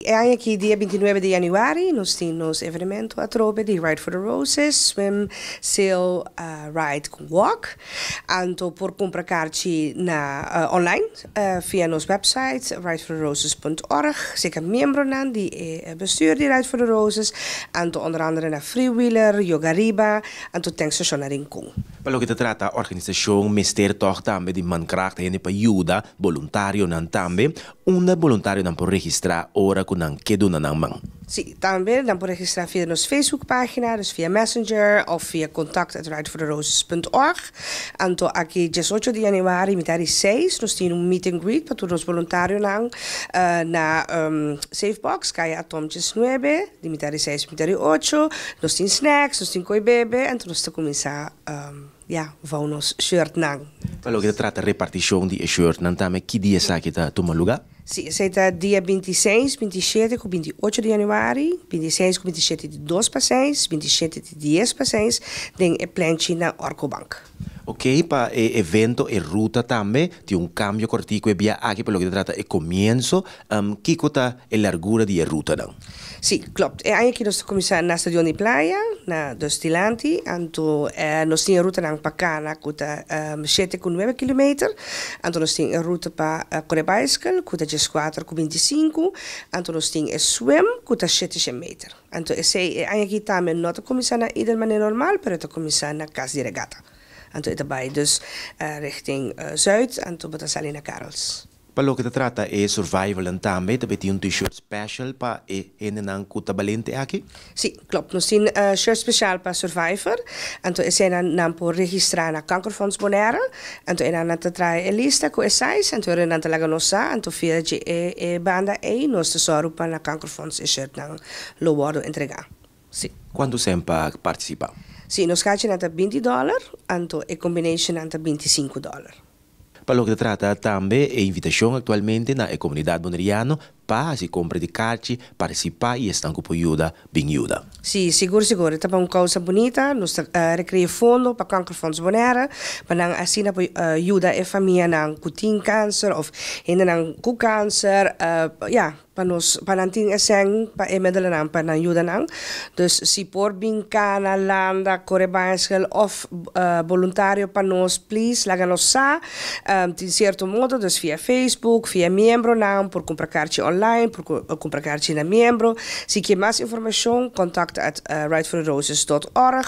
Aqui, dia 29 de januari, nós temos um evento a trobe de Ride for the Roses, swim, sail, ride, walk. Então, por comprar kaartje na online via nosso website ridefortheroses.org. Zeker membro nan die bestuur die Ride for the Roses. Então, onder andere na freewheeler, yoga riba, então tankstation na rincon. Pelo que te trata a organização mister toch também de mankracht en para ajuda voluntário nan também, voluntário nan por registrar ora com nan kedo nan man. Sim, também dan por registrar via nossa Facebookpagina, dus via Messenger of via contact@ridefortheroses.org. Então, aqui 18 de januari, metade 6, nós temos meet and greet para todos os voluntários na Safebox, caia Atom 9, de metade 6 metade 8. Nós temos snacks, nós temos coi bebê, então nós estamos começar vamos shirt nang. Pelo que trata a repartição de shirt nan também, que dia sa kita toma lugar? Sim, será dia 26, 27 e 28 de januari, 26 e 27 de 2 para 6, 27 de 10 para 6, tem a planche na Orcobank. Ok, para o evento e ruta também, tem cambio cortico e via aqui pelo que trata e comienzo, que cota a largura de ruta não? Sim, klopt. Eigenlijk nós começamos na Stadion de Playa, na Dostilanti, então nós temos a ruta na Pacana, que é 7,9 km, então nós temos a ruta para Corebaiskel, que é 4,25, então nós temos a swim, que é 7 meter. Então, eigenlijk também não começamos na ieder maneira normal, mas começamos na casa de regata. Então, é daarbij dus richting Zuid, então botamos ali na Karels. Pelo que te trata é survival en também, também tem t-shirt special para en kuta balente aqui? Sim, klopt. Nós temos shirt speciaal para survivor. Então, esse é na por registrar na Kankerfonds Bonaire. Então, é na te trai a lista com esais. Então, é na te laga nossa. Então, via de banda e nós te sorro para na Kankerfonds e shirt na lo bordo entregar. Sim. Quanto sempre participa? Sim, nós catch na te $20. Então, a combination na te $25. Para o que trata também a invitação atualmente na comunidade boneriana para se comprar de cartas, participar e estar com ajuda, bem ajuda. Sim, seguro. Está uma causa bonita, nós recriamos fundo para Kankerfonds Bonaire, para assim ajuda a família com câncer ou ainda com câncer, para nós para não assim para medelen para ajuda não. Dus se por bincana landa Corebaiskel of voluntário para nós, please, laga nos de certo modo, dus via Facebook, via membro não, por comprar cartas online, por comprar cartas na membro. Se quer mais informação, contact@ridefortheroses.org